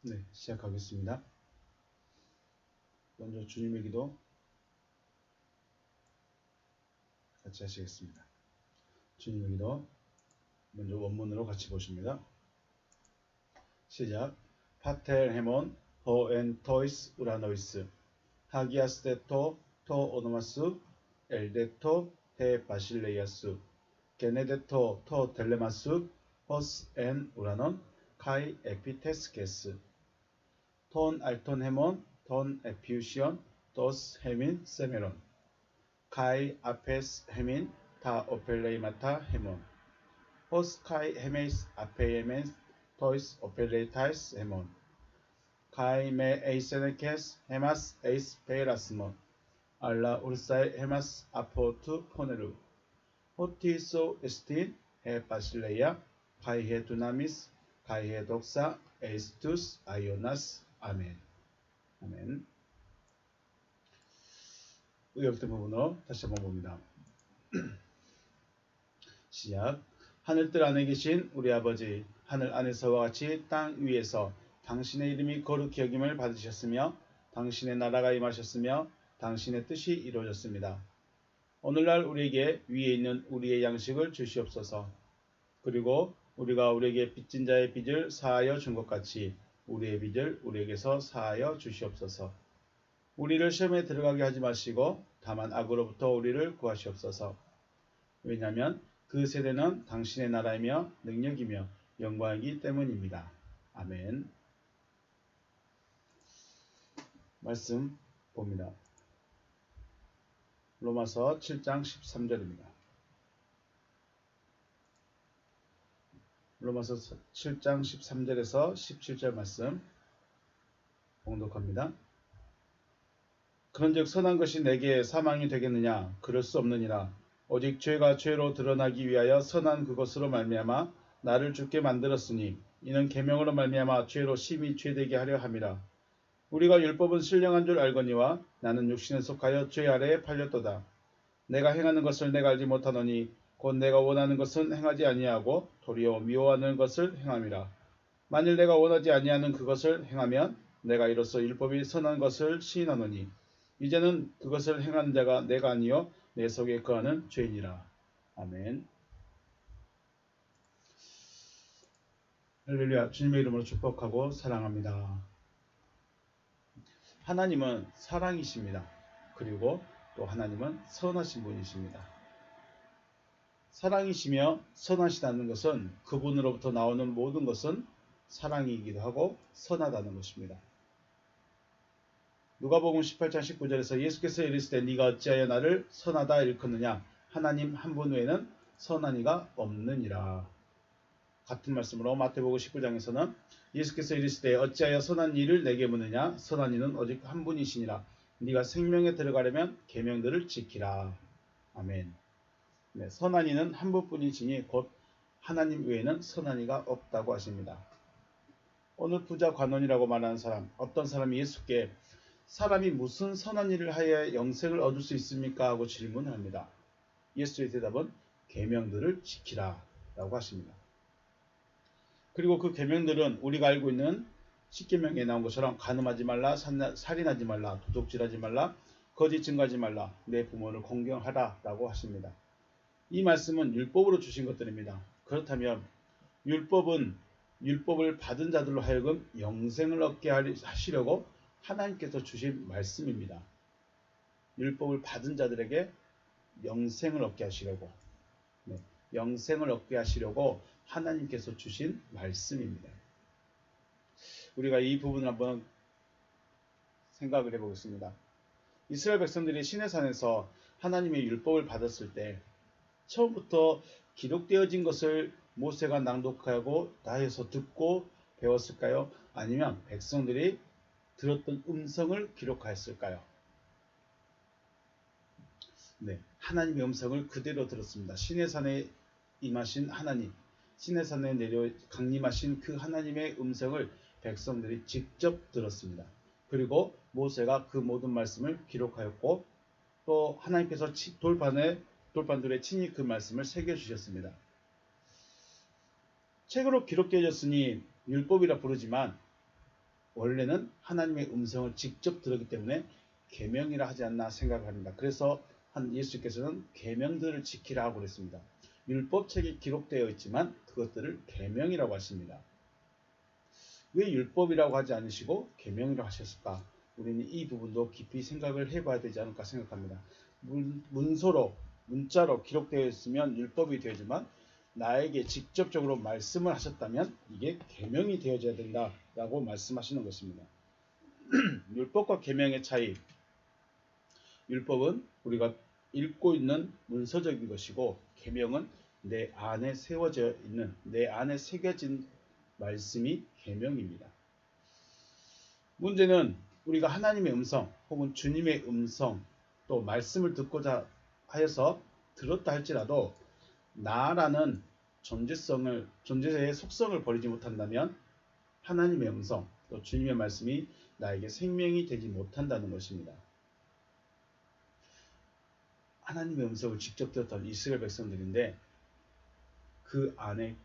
네, 시작하겠습니다. 먼저 주님의 기도 같이 하시겠습니다. 주님의 기도 먼저 원문으로 같이 보십니다. 시작. 파텔 헤몬 호엔 토이스 우라노이스 하기아스테토 토 오노마스 엘데토 테 바실레이아스 게네데토 토 텔레마스 호스 엔 우라논 카이 에피테스케스 톤 알톤 헤몬 톤 에피우시온 토스 헤민 세메론 카이 아페스 헤민 타 오펠레이마타 헤몬 호스 카이 헤메이스 아페이메스 토이스 오펠레이타이스 헤몬 카이 메 에이세네케스 헤마스 에이스 페이라스몬 알라 우르사이 헤마스 아포투 포네루 호티소 에스틴 헤 바실레이아 카이 헤 두나미스 카이 헤 독사 에이스투스 아이오나스 아멘. 아멘. 의역된 부분으로 다시 한번 봅니다. 시작. 하늘들 안에 계신 우리 아버지, 하늘 안에서와 같이 땅 위에서 당신의 이름이 거룩히 여김을 받으셨으며 당신의 나라가 임하셨으며 당신의 뜻이 이루어졌습니다. 오늘날 우리에게 위에 있는 우리의 양식을 주시옵소서. 그리고 우리가 우리에게 빚진 자의 빚을 사하여 준 것 같이 우리의 빚을 우리에게서 사하여 주시옵소서. 우리를 시험에 들어가게 하지 마시고 다만 악으로부터 우리를 구하시옵소서. 왜냐하면 그 세대는 당신의 나라이며 능력이며 영광이기 때문입니다. 아멘. 말씀 봅니다. 로마서 7장 13절입니다. 로마서 7장 13절에서 17절 말씀 봉독합니다. 그런즉 선한 것이 내게 사망이 되겠느냐? 그럴 수 없느니라. 오직 죄가 죄로 드러나기 위하여 선한 그것으로 말미암아 나를 죽게 만들었으니 이는 계명으로 말미암아 죄로 심히 죄되게 하려 함이라. 우리가 율법은 신령한 줄 알거니와 나는 육신에 속하여 죄 아래에 팔렸도다. 내가 행하는 것을 내가 알지 못하노니 곧 내가 원하는 것은 행하지 아니하고 도리어 미워하는 것을 행함이라. 만일 내가 원하지 아니하는 그것을 행하면 내가 이로써 율법이 선한 것을 시인하노니 이제는 그것을 행하는 자가 내가 아니요 내 속에 거하는 죄이니라. 아멘. 할렐루야. 주님의 이름으로 축복하고 사랑합니다. 하나님은 사랑이십니다. 그리고 또 하나님은 선하신 분이십니다. 사랑이시며 선하시다는 것은 그분으로부터 나오는 모든 것은 사랑이기도 하고 선하다는 것입니다. 누가복음 18장 19절에서 예수께서 이르시되 네가 어찌하여 나를 선하다 일컫느냐? 하나님 한 분 외에는 선한 이가 없느니라. 같은 말씀으로 마태복음 19장에서는 예수께서 이르시되 어찌하여 선한 이를 내게 묻느냐? 선한 이는 오직 한 분이시니라. 네가 생명에 들어가려면 계명들을 지키라. 아멘. 네, 선한 이는 한 분뿐이시니 곧 하나님 외에는 선한 이가 없다고 하십니다. 오늘 부자 관원이라고 말하는 사람, 어떤 사람이 예수께 사람이 무슨 선한 일을 하여 영생을 얻을 수 있습니까? 하고 질문을 합니다. 예수의 대답은 계명들을 지키라 라고 하십니다. 그리고 그 계명들은 우리가 알고 있는 십계명에 나온 것처럼 간음하지 말라, 살인하지 말라, 도둑질하지 말라, 거짓 증거하지 말라, 내 부모를 공경하라 라고 하십니다. 이 말씀은 율법으로 주신 것들입니다. 그렇다면 율법을 받은 자들로 하여금 영생을 얻게 하시려고 하나님께서 주신 말씀입니다. 율법을 받은 자들에게 영생을 얻게 하시려고 영생을 얻게 하시려고 하나님께서 주신 말씀입니다. 우리가 이 부분을 한번 생각을 해보겠습니다. 이스라엘 백성들이 시내산에서 하나님의 율법을 받았을 때 처음부터 기록되어진 것을 모세가 낭독하고 다 해서 듣고 배웠을까요? 아니면 백성들이 들었던 음성을 기록하였을까요? 네, 하나님의 음성을 그대로 들었습니다. 시내산에 임하신 하나님, 시내산에 내려 강림하신 그 하나님의 음성을 백성들이 직접 들었습니다. 그리고 모세가 그 모든 말씀을 기록하였고 또 하나님께서 돌판들에 친히 그 말씀을 새겨주셨습니다. 책으로 기록되어졌으니 율법이라 부르지만 원래는 하나님의 음성을 직접 들었기 때문에 계명이라 하지 않나 생각합니다. 그래서 예수께서는 계명들을 지키라고 그랬습니다. 율법책에 기록되어 있지만 그것들을 계명이라고 하십니다. 왜 율법이라고 하지 않으시고 계명이라고 하셨을까? 우리는 이 부분도 깊이 생각을 해봐야 되지 않을까 생각합니다. 문자로 기록되어 있으면 율법이 되지만 나에게 직접적으로 말씀을 하셨다면 이게 계명이 되어져야 된다라고 말씀하시는 것입니다. 율법과 계명의 차이. 율법은 우리가 읽고 있는 문서적인 것이고 계명은 내 안에 세워져 있는, 내 안에 새겨진 말씀이 계명입니다. 문제는 우리가 하나님의 음성 혹은 주님의 음성 또 말씀을 듣고자 하여서 들었다 할지라도 나라는 존재의 속성을 버리지 못한다면 하나님의 음성 또 주님의 말씀이 나에게 생명이 되지 못한다는 것입니다. 하나님의 음성을 직접 들었던 이스라엘 백성들인데 그 안에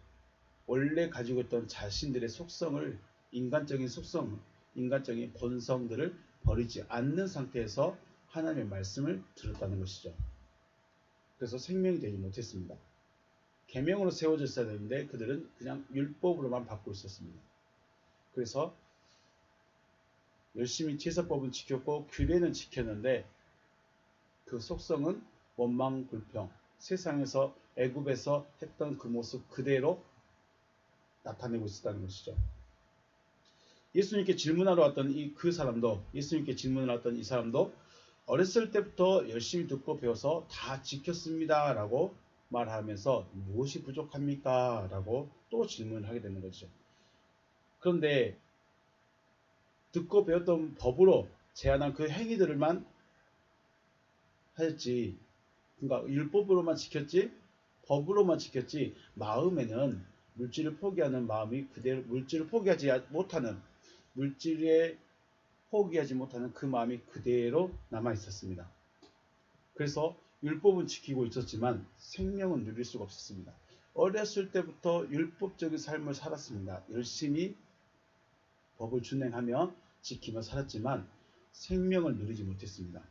원래 가지고 있던 자신들의 속성을, 인간적인 본성들을 버리지 않는 상태에서 하나님의 말씀을 들었다는 것이죠. 그래서 생명이 되지 못했습니다. 계명으로 세워져 있어야 되는데 그들은 그냥 율법으로만 받고 있었습니다. 그래서 열심히 제사법은 지켰고 규례는 지켰는데 그 속성은 원망 불평, 세상에서 애굽에서 했던 그 모습 그대로 나타내고 있었다는 것이죠. 예수님께 질문하러 왔던 예수님께 질문을 왔던 이 사람도 어렸을 때부터 열심히 듣고 배워서 다 지켰습니다 라고 말하면서 무엇이 부족합니까? 라고 또 질문을 하게 되는 거죠. 그런데 듣고 배웠던 법으로 제안한 그 행위들만 하였지, 그러니까 율법으로만 지켰지, 법으로만 지켰지, 마음에는 물질을 포기하는 마음이 그대로, 물질에 포기하지 못하는 그 마음이 그대로 남아 있었습니다. 그래서 율법은 지키고 있었지만 생명은 누릴 수가 없었습니다. 어렸을 때부터 율법적인 삶을 살았습니다. 열심히 법을 준행하며 지키며 살았지만 생명을 누리지 못했습니다.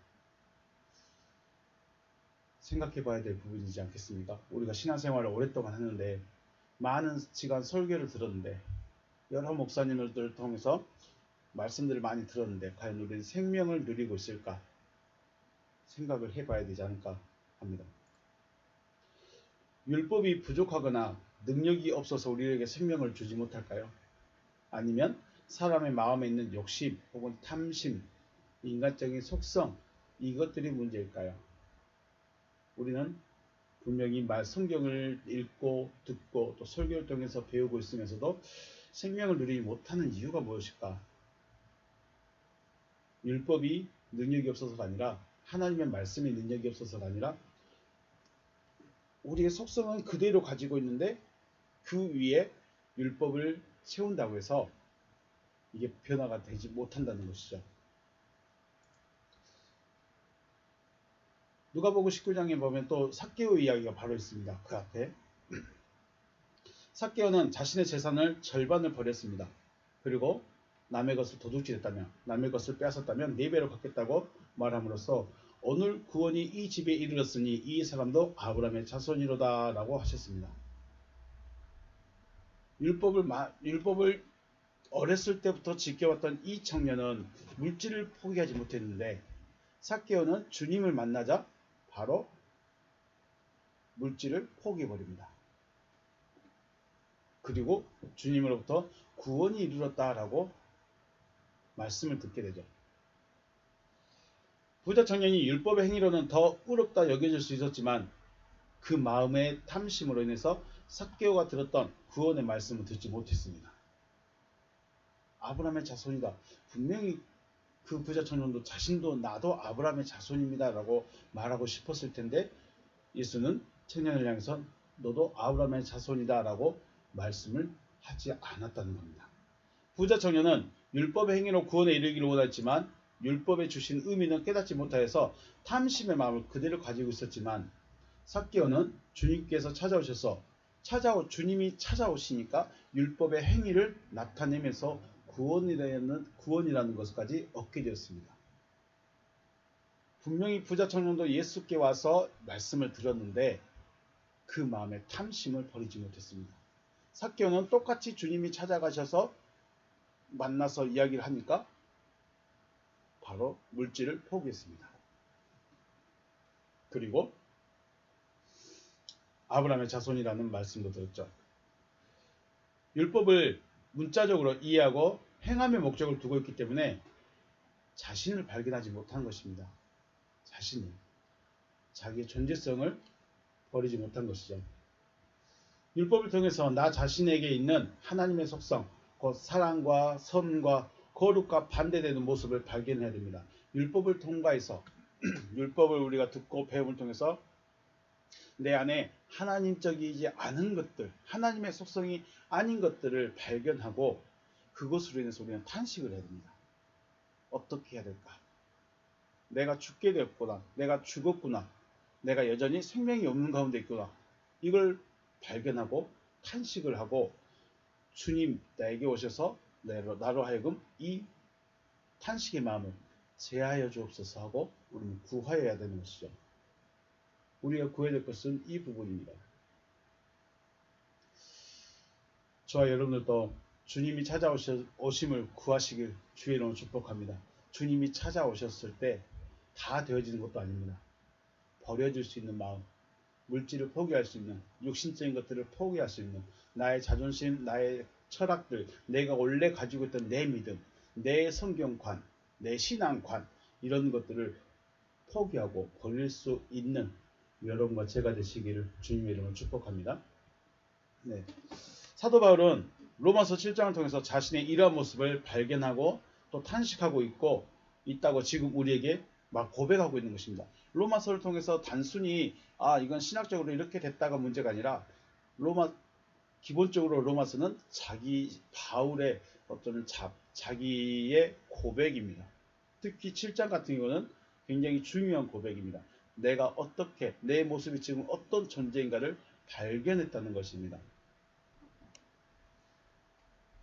생각해 봐야 될 부분이지 않겠습니까? 우리가 신앙생활을 오랫동안 하는데 많은 시간 설교를 들었는데 여러 목사님들을 통해서 말씀들을 많이 들었는데 과연 우리는 생명을 누리고 있을까 생각을 해봐야 되지 않을까 합니다. 율법이 부족하거나 능력이 없어서 우리에게 생명을 주지 못할까요? 아니면 사람의 마음에 있는 욕심 혹은 탐심, 인간적인 속성 이것들이 문제일까요? 우리는 분명히 성경을 읽고 듣고 또 설교를 통해서 배우고 있으면서도 생명을 누리지 못하는 이유가 무엇일까? 율법이 능력이 없어서가 아니라 하나님의 말씀이 능력이 없어서가 아니라 우리의 속성은 그대로 가지고 있는데 그 위에 율법을 세운다고 해서 이게 변화가 되지 못한다는 것이죠. 누가복음 19장에 보면 또 삭개오 이야기가 바로 있습니다. 그 앞에 삭개오는 자신의 재산을 절반을 버렸습니다. 그리고 남의 것을 도둑질했다면, 남의 것을 빼앗았다면 4배로 갚겠다고 말함으로써 오늘 구원이 이 집에 이르렀으니 이 사람도 아브라함의 자손이로다 라고 하셨습니다. 율법을 어렸을 때부터 지켜왔던 이 청년은 물질을 포기하지 못했는데 삭개오는 주님을 만나자 바로 물질을 포기해버립니다. 그리고 주님으로부터 구원이 이르렀다라고 말씀을 듣게 되죠. 부자 청년이 율법의 행위로는 더 의롭다 여겨질 수 있었지만 그 마음의 탐심으로 인해서 삭개오가 들었던 구원의 말씀을 듣지 못했습니다. 아브라함의 자손이다. 분명히 그 부자 청년도 자신도 나도 아브라함의 자손입니다 라고 말하고 싶었을 텐데 예수는 청년을 향해서 너도 아브라함의 자손이다 라고 말씀을 하지 않았다는 겁니다. 부자 청년은 율법의 행위로 구원에 이르기를 원했지만 율법에 주신 의미는 깨닫지 못하여서 탐심의 마음을 그대로 가지고 있었지만 삭개오는 주님께서 찾아오셔서 주님이 찾아오시니까 율법의 행위를 나타내면서 구원이라는 것까지 얻게 되었습니다. 분명히 부자 청년도 예수께 와서 말씀을 들었는데 그 마음의 탐심을 버리지 못했습니다. 삭개오는 똑같이 주님이 찾아가셔서 만나서 이야기를 하니까 바로 물질을 포기했습니다. 그리고 아브라함의 자손이라는 말씀도 들었죠. 율법을 문자적으로 이해하고 행함의 목적을 두고 있기 때문에 자신을 발견하지 못한 것입니다. 자기의 존재성을 버리지 못한 것이죠. 율법을 통해서 나 자신에게 있는 하나님의 속성, 곧 사랑과 선과 거룩과 반대되는 모습을 발견해야 됩니다. 율법을 통과해서 율법을 우리가 듣고 배움을 통해서 내 안에 하나님적이지 않은 것들, 하나님의 속성이 아닌 것들을 발견하고 그것으로 인해서 우리는 탄식을 해야 됩니다. 어떻게 해야 될까? 내가 죽게 되었구나. 내가 죽었구나. 내가 여전히 생명이 없는 가운데 있구나. 이걸 발견하고 탄식을 하고 주님 나에게 오셔서 나로 하여금 이 탄식의 마음을 제하여 주옵소서 하고 우리는 구하여야 되는 것이죠. 우리가 구해야 될 것은 이 부분입니다. 저와 여러분들도 주님이 찾아오심을 구하시길 주의 이름으로 축복합니다. 주님이 찾아오셨을 때 다 되어지는 것도 아닙니다. 버려질 수 있는 마음, 물질을 포기할 수 있는, 육신적인 것들을 포기할 수 있는, 나의 자존심, 나의 철학들, 내가 원래 가지고 있던 내 믿음, 내 성경관, 내 신앙관, 이런 것들을 포기하고 버릴 수 있는 여러분과 제가 되시기를 주님의 이름으로 축복합니다. 네. 사도 바울은 로마서 7장을 통해서 자신의 이러한 모습을 발견하고 또 탄식하고 있다고 지금 우리에게 막 고백하고 있는 것입니다. 로마서를 통해서 단순히 이건 신학적으로 이렇게 됐다가 문제가 아니라 기본적으로 로마서는 바울의 어떤 자기의 고백입니다. 특히 7장 같은 경우는 굉장히 중요한 고백입니다. 내가 어떻게 내 모습이 지금 어떤 존재인가를 발견했다는 것입니다.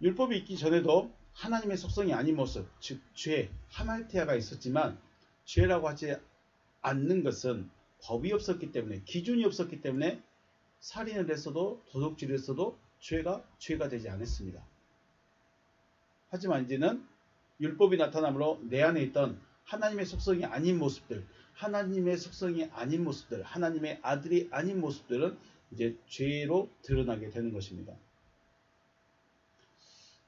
율법이 있기 전에도 하나님의 속성이 아닌 모습, 즉 죄, 하말티아가 있었지만 죄라고 하지 않는 것은 법이 없었기 때문에, 기준이 없었기 때문에 살인을 했어도 도둑질을 했어도 죄가 되지 않았습니다. 하지만 이제는 율법이 나타남으로 내 안에 있던 하나님의 속성이 아닌 모습들, 하나님의 아들이 아닌 모습들은 이제 죄로 드러나게 되는 것입니다.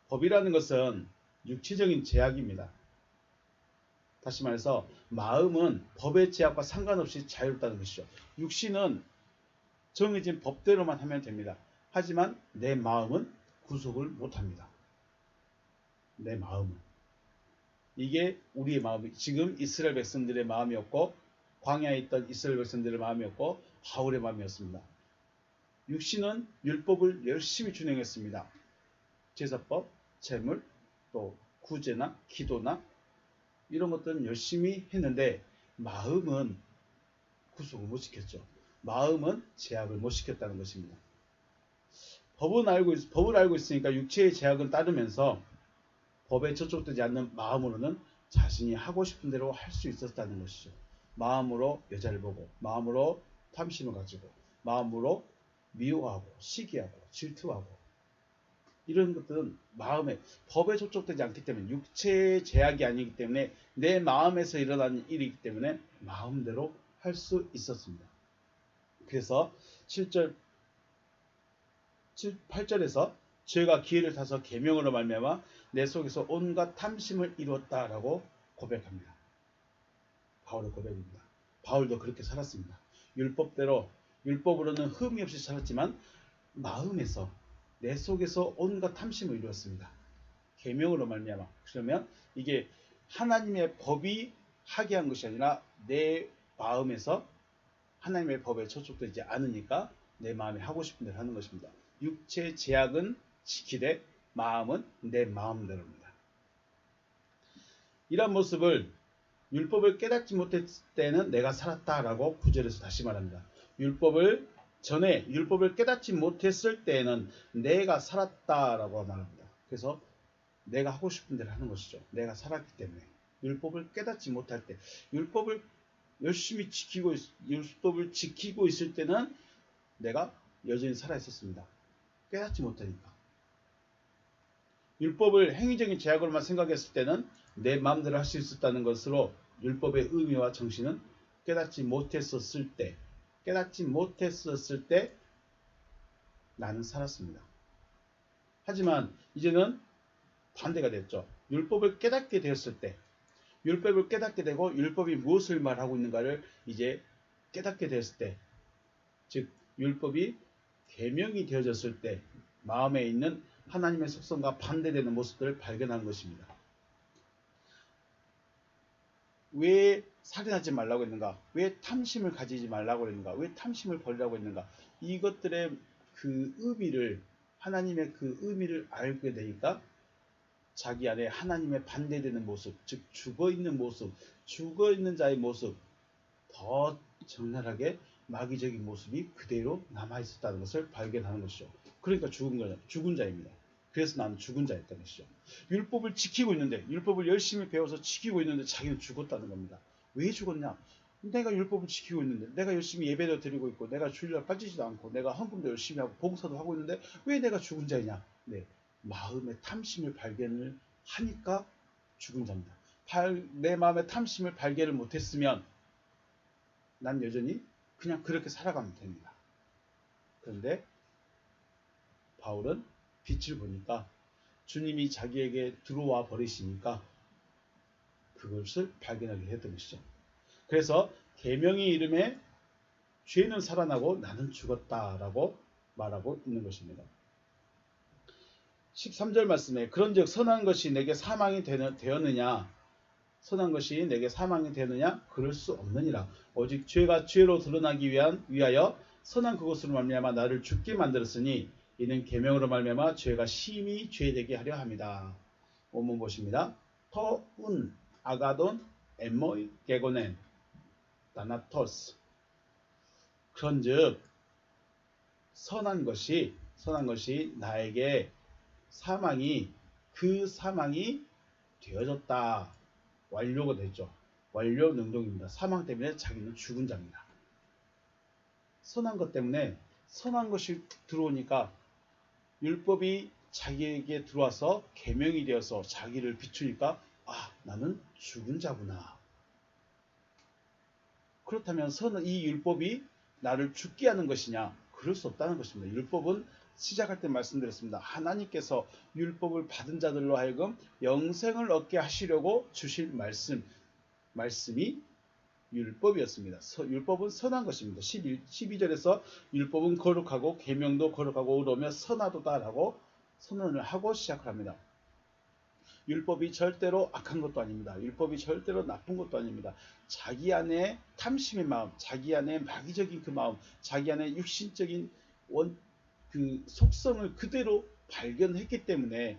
법이라는 것은 육체적인 제약입니다. 다시 말해서 마음은 법의 제약과 상관없이 자유롭다는 것이죠. 육신은 정해진 법대로만 하면 됩니다. 하지만 내 마음은 구속을 못합니다. 내 마음은. 이게 우리의 마음이 지금 이스라엘 백성들의 마음이었고 광야에 있던 이스라엘 백성들의 마음이었고 바울의 마음이었습니다. 육신은 율법을 열심히 준행했습니다. 제사법, 제물, 또 구제나 기도나 이런 것들은 열심히 했는데 마음은 구속을 못 시켰죠. 마음은 제약을 못 시켰다는 것입니다. 법을 알고 있으니까 육체의 제약은 따르면서 법에 저촉되지 않는 마음으로는 자신이 하고 싶은 대로 할 수 있었다는 것이죠. 마음으로 여자를 보고, 마음으로 탐심을 가지고, 마음으로 미워하고, 시기하고, 질투하고 이런 것들은 마음에 법에 저촉되지 않기 때문에 육체의 제약이 아니기 때문에 내 마음에서 일어나는 일이기 때문에 마음대로 할 수 있었습니다. 그래서 8절에서 죄가 기회를 타서 계명으로 말미암아 내 속에서 온갖 탐심을 이루었다라고 고백합니다. 바울의 고백입니다. 바울도 그렇게 살았습니다. 율법으로는 흠이 없이 살았지만 마음에서 내 속에서 온갖 탐심을 이루었습니다. 계명으로 말미암아. 그러면 이게 하나님의 법이 하게 한 것이 아니라 내 마음에서 하나님의 법에 저촉되지 않으니까 내 마음에 하고 싶은 대로 하는 것입니다. 육체 제약은 지키되 마음은 내 마음대로입니다. 이런 모습을 율법을 깨닫지 못했을 때는 내가 살았다라고 9절에서 다시 말합니다. 율법을 깨닫지 못했을 때는 내가 살았다라고 말합니다. 그래서 내가 하고 싶은 대로 하는 것이죠. 내가 살았기 때문에. 율법을 깨닫지 못할 때, 율법을 열심히 율법을 지키고 있을 때는 내가 여전히 살아 있었습니다. 깨닫지 못하니까. 율법을 행위적인 제약으로만 생각했을 때는 내 마음대로 할 수 있었다는 것으로 율법의 의미와 정신은 깨닫지 못했었을 때 나는 살았습니다. 하지만 이제는 반대가 됐죠. 율법을 깨닫게 되었을 때, 율법을 깨닫게 되고 율법이 무엇을 말하고 있는가를 이제 깨닫게 되었을 때, 즉 율법이 계명이 되어졌을 때 마음에 있는 하나님의 속성과 반대되는 모습들을 발견하는 것입니다. 왜 살인하지 말라고 했는가? 왜 탐심을 가지지 말라고 했는가? 왜 탐심을 버리라고 했는가? 이것들의 그 의미를, 하나님의 그 의미를 알게 되니까 자기 안에 하나님의 반대되는 모습, 즉 죽어있는 모습, 죽어있는 자의 모습, 더 적나라하게 마귀적인 모습이 그대로 남아있었다는 것을 발견하는 것이죠. 그러니까 죽은 자입니다. 그래서 나는 죽은 자였다는 것이죠. 율법을 지키고 있는데, 율법을 열심히 배워서 지키고 있는데 자기는 죽었다는 겁니다. 왜 죽었냐? 내가 율법을 지키고 있는데, 내가 열심히 예배도 드리고 있고, 내가 주일날 빠지지도 않고, 내가 헌금도 열심히 하고 봉사도 하고 있는데 왜 내가 죽은 자이냐? 네, 마음의 탐심을 발견을 하니까 죽은 자입니다. 내 마음의 탐심을 발견을 못했으면 난 여전히 그냥 그렇게 살아가면 됩니다. 그런데 바울은 빛을 보니까 주님이 자기에게 들어와 버리시니까 그것을 발견하게 했던 것이죠. 그래서 계명의 이름에 죄는 살아나고 나는 죽었다라고 말하고 있는 것입니다. 13절 말씀에 그런즉 선한 것이 내게 사망이 되었느냐? 선한 것이 내게 사망이 되느냐? 그럴 수 없느니라. 오직 죄가 죄로 드러나기 위하여 선한 그것으로 말미암아 나를 죽게 만들었으니 이는 계명으로 말미암아 죄가 심히 죄되게 하려 함이다. 원문 보십니다. 터운 아가돈 에모이 게고넨 다나토스. 그런즉 선한 것이 나에게 그 사망이 되어졌다. 완료가 됐죠. 완료 능동입니다. 사망 때문에 자기는 죽은 자입니다. 선한 것 때문에 선한 것이 들어오니까 율법이 자기에게 들어와서 계명이 되어서 자기를 비추니까 나는 죽은 자구나. 그렇다면 이 율법이 나를 죽게 하는 것이냐? 그럴 수 없다는 것입니다. 율법은 시작할 때 말씀드렸습니다. 하나님께서 율법을 받은 자들로 하여금 영생을 얻게 하시려고 주실 말씀이 율법이었습니다. 율법은 선한 것입니다. 12절에서 율법은 거룩하고 계명도 거룩하고 의로우며 선하도다라고 선언을 하고 시작을 합니다. 율법이 절대로 악한 것도 아닙니다. 율법이 절대로 나쁜 것도 아닙니다. 자기 안에 탐심의 마음, 자기 안에 마귀적인 그 마음, 자기 안에 육신적인 그 속성을 그대로 발견했기 때문에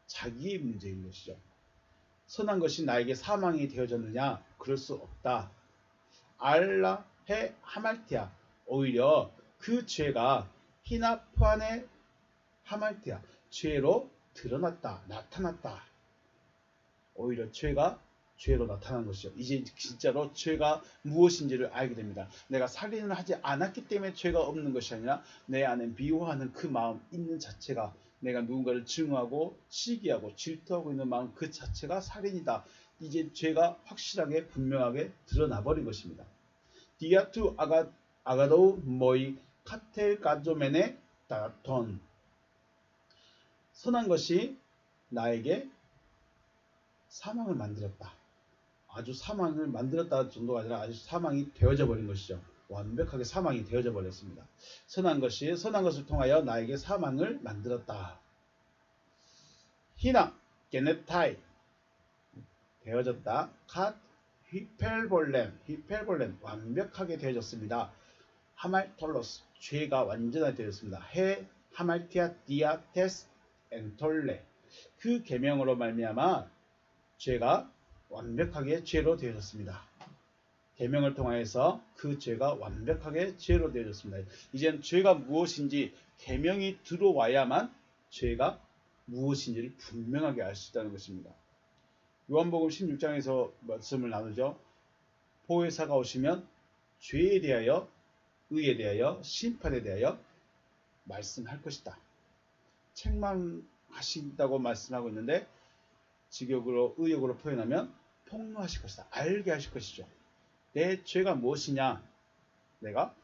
자기의 문제인 것이죠. 선한 것이 나에게 사망이 되어졌느냐? 그럴 수 없다. 알라헤 하말티아. 오히려 그 죄가 히나푸안의 하말티아. 죄로 드러났다. 나타났다. 오히려 죄가 죄로 나타난 것이죠. 이제 진짜로 죄가 무엇인지를 알게 됩니다. 내가 살인을 하지 않았기 때문에 죄가 없는 것이 아니라 내 안에 미워하는 그 마음 있는 자체가, 내가 누군가를 증오하고 시기하고 질투하고 있는 마음 그 자체가 살인이다. 이제 죄가 확실하게 분명하게 드러나 버린 것입니다. 디아투 아가도우 모이 카텔 가조멘의 다톤. 선한 것이 나에게 사망을 만들었다. 아주 사망을 만들었다 정도가 아니라 아주 사망이 되어져 버린 것이죠. 완벽하게 사망이 되어져 버렸습니다. 선한 것을 통하여 나에게 사망을 만들었다. 히나 게네타이 되어졌다. 갓 히펠볼렘 완벽하게 되어졌습니다. 하말톨로스 죄가 완전하게 되었습니다. 해 하말티아 디아 테스 엔톨레 그 계명으로 말미암아 죄가 완벽하게 죄로 되어졌습니다. 계명을 통하여서 그 죄가 완벽하게 죄로 되어졌습니다. 이젠 죄가 무엇인지 계명이 들어와야만 죄가 무엇인지를 분명하게 알 수 있다는 것입니다. 요한복음 16장에서 말씀을 나누죠. 보혜사가 오시면 죄에 대하여, 의에 대하여, 심판에 대하여 말씀할 것이다. 책망하신다고 말씀하고 있는데 직역으로, 의역으로 표현하면 폭로하실 것이다. 알게 하실 것이죠. 내 죄가 무엇이냐? 내가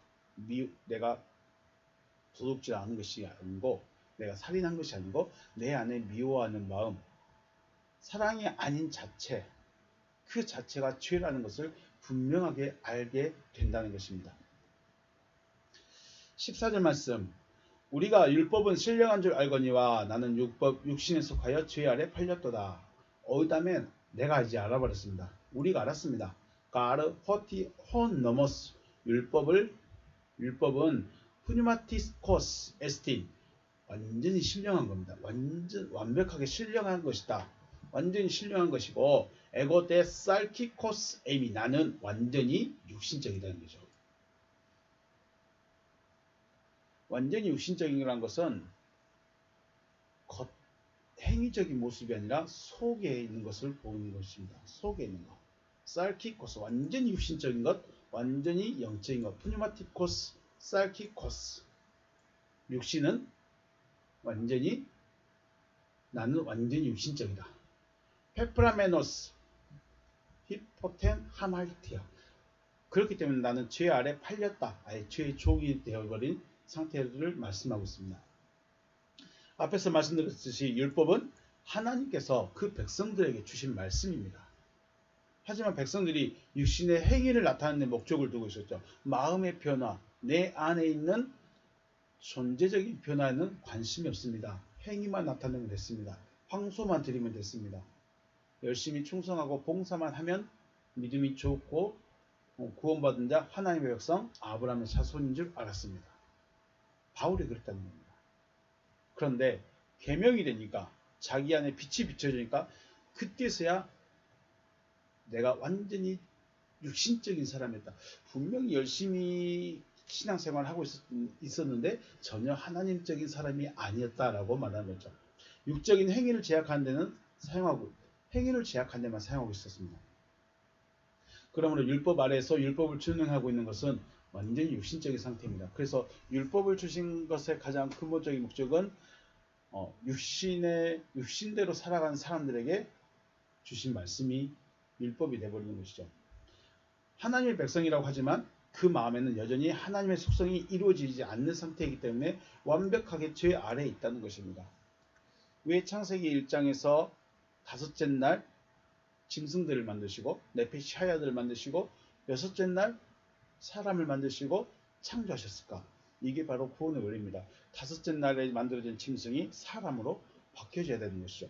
도둑질 하는 것이 아니고, 내가 살인한 것이 아니고, 내 안에 미워하는 마음, 사랑이 아닌 자체, 그 자체가 죄라는 것을 분명하게 알게 된다는 것입니다. 14절 말씀. 우리가 율법은 신령한 줄 알거니와 나는 육신에 속하여 죄 아래 팔렸도다. 어이다면 내가 이제 알아버렸습니다. 우리가 알았습니다. 가르 호티 혼 너머스. 율법은 푸니마티스코스 에스틴, 완전히 신령한 겁니다. 완벽하게 신령한 것이다. 완전히 신령한 것이고, 에고 데 살키코스 에미, 나는 완전히 육신적이라는 거죠. 완전히 육신적이라는 것은 행위적인 모습이 아니라 속에 있는 것을 보는 것입니다. 속에 있는 것. 살키코스, 완전히 육신적인 것, 완전히 영적인 것. 푸니마티코스, 살키코스. 육신은 나는 완전히 육신적이다. 페프라메노스, 히포텐 하말티아. 그렇기 때문에 나는 죄 아래 팔렸다. 아예 죄의 종이 되어버린 상태를 말씀하고 있습니다. 앞에서 말씀드렸듯이 율법은 하나님께서 그 백성들에게 주신 말씀입니다. 하지만 백성들이 육신의 행위를 나타내는 목적을 두고 있었죠. 마음의 변화, 내 안에 있는 존재적인 변화에는 관심이 없습니다. 행위만 나타내면 됐습니다. 황소만 드리면 됐습니다. 열심히 충성하고 봉사만 하면 믿음이 좋고 구원받은 자 하나님의 백성 아브라함의 자손인 줄 알았습니다. 바울이 그랬다는 겁니다. 그런데 계명이 되니까, 자기 안에 빛이 비춰지니까 그때서야 내가 완전히 육신적인 사람이었다. 분명히 열심히 신앙생활을 하고 있었는데 전혀 하나님적인 사람이 아니었다라고 말하는 거죠. 육적인 행위를 제약하는 데는 행위를 제약한 데만 사용하고 있었습니다. 그러므로 율법 아래에서 율법을 준행하고 있는 것은 완전히 육신적인 상태입니다. 그래서 율법을 주신 것의 가장 근본적인 목적은 육신대로 살아가는 사람들에게 주신 말씀이 율법이 되어버리는 것이죠. 하나님의 백성이라고 하지만 그 마음에는 여전히 하나님의 속성이 이루어지지 않는 상태이기 때문에 완벽하게 죄 아래에 있다는 것입니다. 왜 창세기 1장에서 다섯째 날 짐승들을 만드시고 네페시 하야들을 만드시고 여섯째 날 사람을 만드시고 창조하셨을까? 이게 바로 구원의 원리입니다. 다섯째 날에 만들어진 짐승이 사람으로 바뀌어져야 되는 것이죠.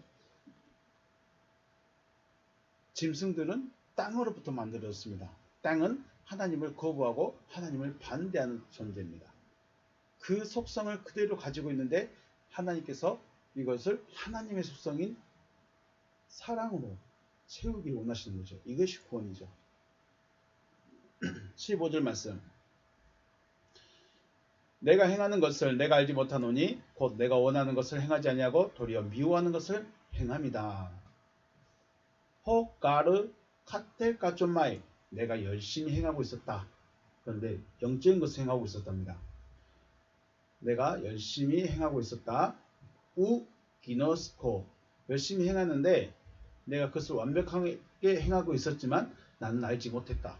짐승들은 땅으로부터 만들어졌습니다. 땅은 하나님을 거부하고 하나님을 반대하는 존재입니다. 그 속성을 그대로 가지고 있는데 하나님께서 이것을 하나님의 속성인 사랑으로 채우기 원하시는 거죠. 이것이 구원이죠. 15절 말씀. 내가 행하는 것을 내가 알지 못하노니 곧 내가 원하는 것을 행하지 아니하고 도리어 미워하는 것을 행함이다. 호가르 카텔까존마이, 내가 열심히 행하고 있었다. 그런데 영적인 것을 행하고 있었답니다. 내가 열심히 행하고 있었다. 우 기너스코, 열심히 행하는데 내가 그것을 완벽하게 행하고 있었지만 나는 알지 못했다.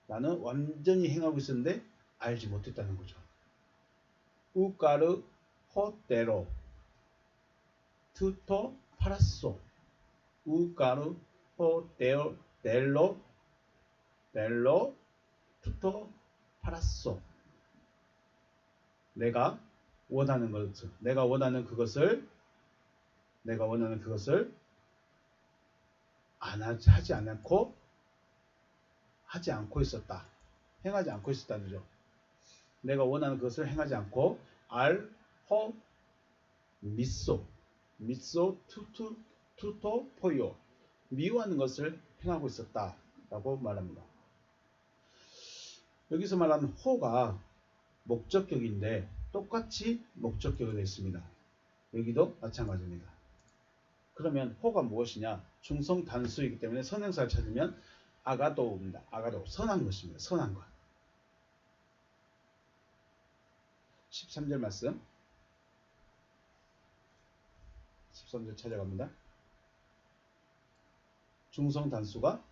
나는 완전히 행하고 있었는데 알지 못했다는 거죠. 우까르 호테로 투토 파라소, 우까르 호테로 델로 투토 파라소. 내가 원하는 그것을 하지 않고 있었다. 행하지 않고 있었다는 거죠. 내가 원하는 것을 행하지 않고 알호 미소 투토 포요, 미워하는 것을 행하고 있었다라고 말합니다. 여기서 말하는 호가 목적격인데 똑같이 목적격이 되어 있습니다. 여기도 마찬가지입니다. 그러면 호가 무엇이냐? 중성 단수이기 때문에 선행사를 찾으면 아가도입니다. 아가도, 선한 것입니다. 선한 것. 13절 말씀. 13절 찾아갑니다. 중성 단수가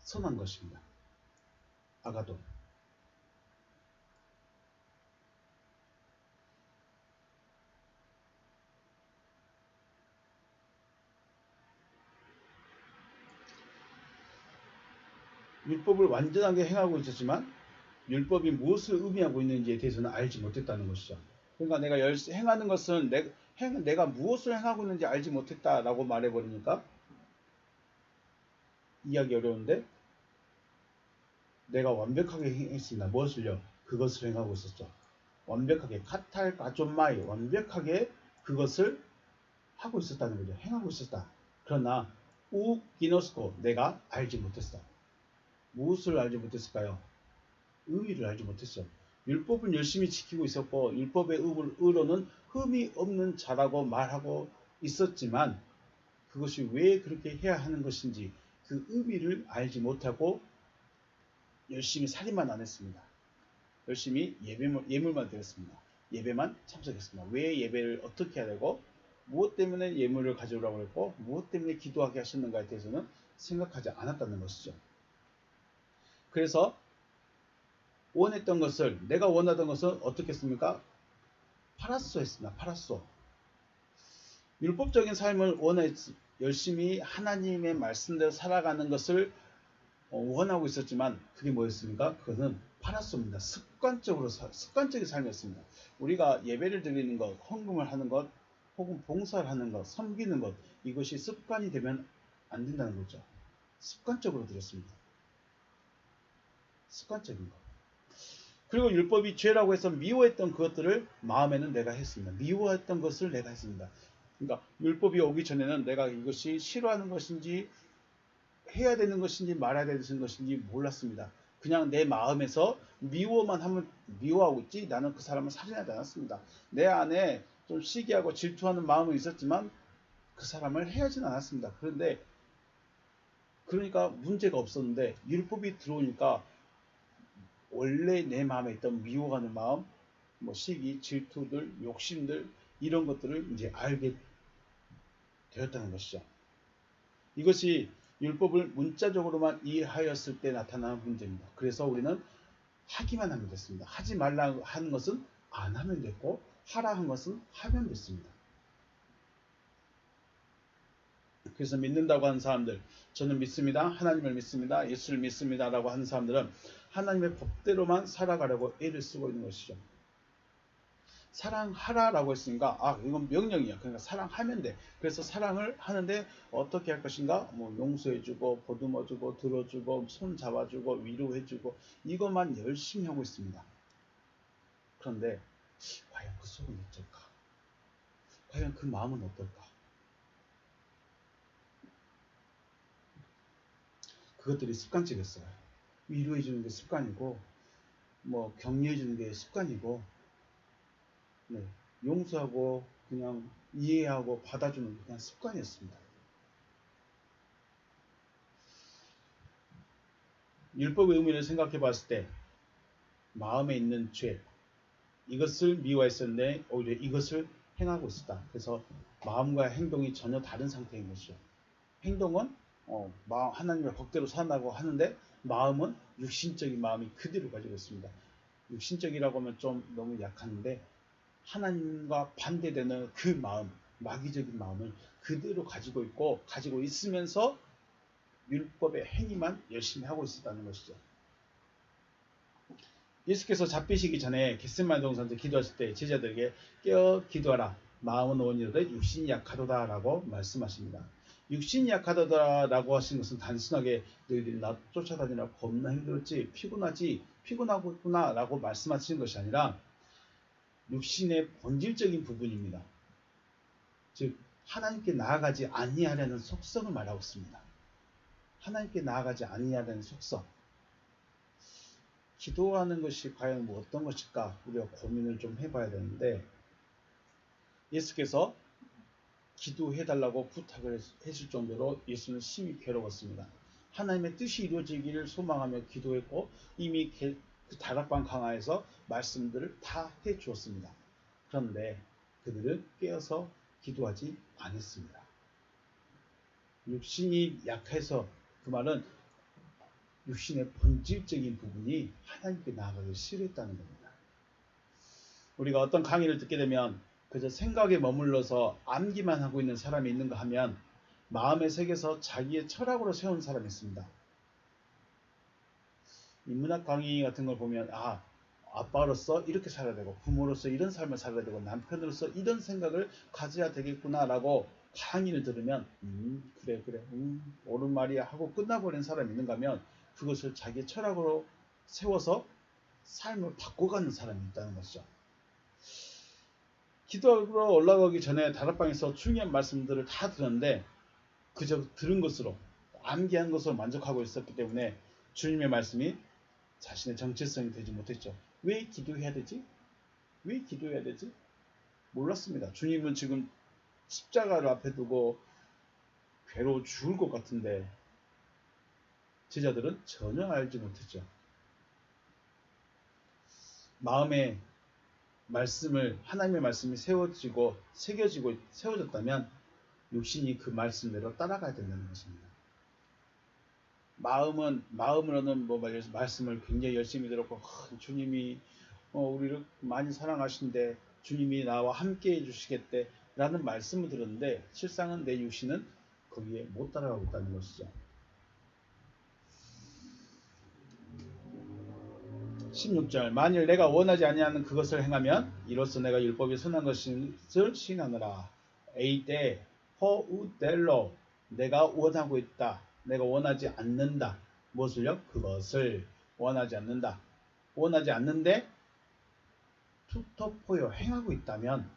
선한 것입니다. 아가도. 율법을 완전하게 행하고 있었지만 율법이 무엇을 의미하고 있는지에 대해서는 알지 못했다는 것이죠. 그러니까 내가 행하는 것은 내가 무엇을 행하고 있는지 알지 못했다라고 말해버리니까 이해하기 어려운데, 내가 완벽하게 했습니다. 무엇을요? 그것을 행하고 있었죠. 완벽하게 카탈 가존마이, 완벽하게 그것을 하고 있었다는 거죠. 행하고 있었다. 그러나 우 기노스코, 내가 알지 못했어. 무엇을 알지 못했을까요? 의의를 알지 못했어. 율법은 열심히 지키고 있었고 율법의 의로는 흠이 없는 자라고 말하고 있었지만 그것이 왜 그렇게 해야 하는 것인지 그 의미를 알지 못하고 열심히 살인만 안 했습니다. 열심히 예물만 드렸습니다. 예배만 참석했습니다. 왜 예배를 어떻게 해야 되고 무엇 때문에 예물을 가져오라고 했고 무엇 때문에 기도하게 하셨는가에 대해서는 생각하지 않았다는 것이죠. 그래서 원했던 것을, 내가 원하던 것은 어떻게 했습니까? 파라소 했습니다. 파라소. 율법적인 삶을 열심히 하나님의 말씀대로 살아가는 것을 원하고 있었지만 그게 뭐였습니까? 그것은 파라소입니다. 습관적인 삶이었습니다. 우리가 예배를 드리는 것, 헌금을 하는 것, 혹은 봉사를 하는 것, 섬기는 것, 이것이 습관이 되면 안 된다는 거죠. 습관적으로 드렸습니다. 습관적인 것. 그리고 율법이 죄라고 해서 미워했던 그것들을 마음에는 내가 했습니다. 미워했던 것을 내가 했습니다. 그러니까 율법이 오기 전에는 내가 이것이 싫어하는 것인지 해야 되는 것인지 말아야 되는 것인지 몰랐습니다. 그냥 내 마음에서 미워만 하면 미워하고 있지 나는 그 사람을 살인하지 않았습니다. 내 안에 좀 시기하고 질투하는 마음은 있었지만 그 사람을 해하진 않았습니다. 그러니까 문제가 없었는데 율법이 들어오니까 원래 내 마음에 있던 미워하는 마음, 시기, 질투들, 욕심들 이런 것들을 이제 알게 되었다는 것이죠. 이것이 율법을 문자적으로만 이해하였을 때 나타나는 문제입니다. 그래서 우리는 하기만 하면 됐습니다. 하지 말라 하는 것은 안 하면 됐고 하라 한 것은 하면 됐습니다. 그래서 믿는다고 하는 사람들, 저는 믿습니다. 하나님을 믿습니다. 예수를 믿습니다. 라고 하는 사람들은 하나님의 법대로만 살아가려고 애를 쓰고 있는 것이죠. 사랑하라라고 했으니까 이건 명령이야. 그러니까 사랑하면 돼. 그래서 사랑을 하는데 어떻게 할 것인가? 용서해주고 보듬어주고 들어주고 손 잡아주고 위로해주고 이것만 열심히 하고 있습니다. 그런데 과연 그 속은 어떨까? 과연 그 마음은 어떨까? 그것들이 습관적이었어요. 위로해주는 게 습관이고 격려해주는 게 습관이고 용서하고 그냥 이해하고 받아주는 게 그냥 습관이었습니다. 율법의 의미를 생각해 봤을 때 마음에 있는 죄, 이것을 미워했었는데 오히려 이것을 행하고 있었다. 그래서 마음과 행동이 전혀 다른 상태인 것이죠. 행동은 하나님의 법대로 산다고 하는데 마음은 육신적인 마음이 그대로 가지고 있습니다. 육신적이라고 하면 좀 너무 약한데 하나님과 반대되는 그 마음, 마귀적인 마음을 그대로 가지고 있으면서 율법의 행위만 열심히 하고 있었다는 것이죠. 예수께서 잡히시기 전에 겟세마네 동산에서 기도하실 때 제자들에게 깨어 기도하라. 마음은 원이로되 육신이 약하도다 라고 말씀하십니다. 육신이 약하도다 라고 하신 것은 단순하게 너희들이 나 쫓아다니라 겁나 힘들었지 피곤하고 있구나 라고 말씀하시는 것이 아니라 육신의 본질적인 부분입니다. 즉 하나님께 나아가지 아니하려는 속성을 말하고 있습니다. 하나님께 나아가지 아니하려는 속성. 기도하는 것이 과연 뭐 어떤 것일까 우리가 고민을 좀 해봐야 되는데, 예수께서 기도해달라고 부탁을 했을 정도로 예수는 심히 괴로웠습니다. 하나님의 뜻이 이루어지기를 소망하며 기도했고 이미 그 다락방 강화에서 말씀들을 다 해주었습니다. 그런데 그들은 깨어서 기도하지 않았습니다. 육신이 약해서, 그 말은 육신의 본질적인 부분이 하나님께 나아가기 싫어했다는 겁니다. 우리가 어떤 강의를 듣게 되면 그저 생각에 머물러서 암기만 하고 있는 사람이 있는가 하면 마음의 세계에서 자기의 철학으로 세운 사람이 있습니다. 인문학 강의 같은 걸 보면 아빠로서 이렇게 살아야 되고 부모로서 이런 삶을 살아야 되고 남편으로서 이런 생각을 가져야 되겠구나 라고 강의를 들으면 그래 옳은 말이야 하고 끝나버린 사람이 있는가 하면 그것을 자기의 철학으로 세워서 삶을 바꿔가는 사람이 있다는 것이죠. 기도하러 올라가기 전에 다락방에서 중요한 말씀들을 다 들었는데 그저 들은 것으로 암기한 것으로 만족하고 있었기 때문에 주님의 말씀이 자신의 정체성이 되지 못했죠. 왜 기도해야 되지? 왜 기도해야 되지? 몰랐습니다. 주님은 지금 십자가를 앞에 두고 괴로워 죽을 것 같은데 제자들은 전혀 알지 못했죠. 마음에 하나님의 말씀이 세워졌다면 육신이 그 말씀대로 따라가야 된다는 것입니다. 마음으로는 말씀을 굉장히 열심히 들었고 주님이 우리를 많이 사랑하신대, 주님이 나와 함께 해주시겠대 라는 말씀을 들었는데 실상은 내 육신은 거기에 못 따라가고 있다는 것이죠. 16절 만일 내가 원하지 아니하는 그것을 행하면 이로써 내가 율법이 선한 것을 시인하노라. 에이데 허우델로 내가 원하고 있다. 내가 원하지 않는다. 무엇을요? 그것을 원하지 않는다. 원하지 않는데 투토포요 행하고 있다면